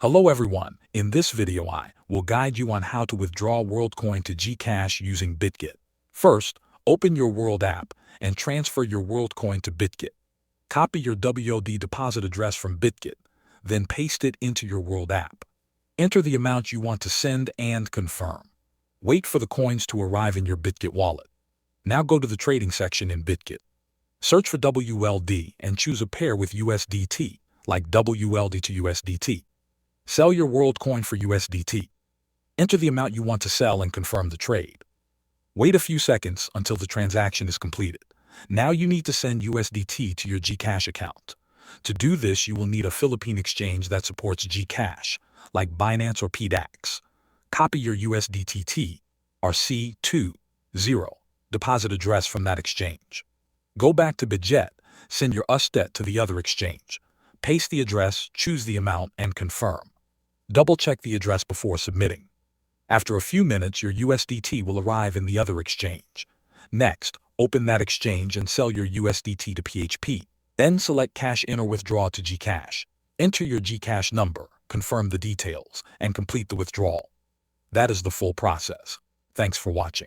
Hello everyone, in this video I will guide you on how to withdraw Worldcoin to Gcash using Bitget. First, open your World app and transfer your Worldcoin to Bitget. Copy your WOD deposit address from Bitget, then paste it into your World app. Enter the amount you want to send and confirm. Wait for the coins to arrive in your Bitget wallet. Now go to the trading section in Bitget. Search for WLD and choose a pair with USDT, like WLD to USDT. Sell your Worldcoin for USDT. Enter the amount you want to sell and confirm the trade. Wait a few seconds until the transaction is completed. Now you need to send USDT to your Gcash account. To do this, you will need a Philippine exchange that supports Gcash, like Binance or PDAX. Copy your USDT RC20 deposit address from that exchange. Go back to Bitget, send your USDT to the other exchange. Paste the address, choose the amount, and confirm. Double-check the address before submitting. After a few minutes, your USDT will arrive in the other exchange. Next, open that exchange and sell your USDT to PHP. Then select Cash In or Withdraw to Gcash. Enter your Gcash number, confirm the details, and complete the withdrawal. That is the full process. Thanks for watching.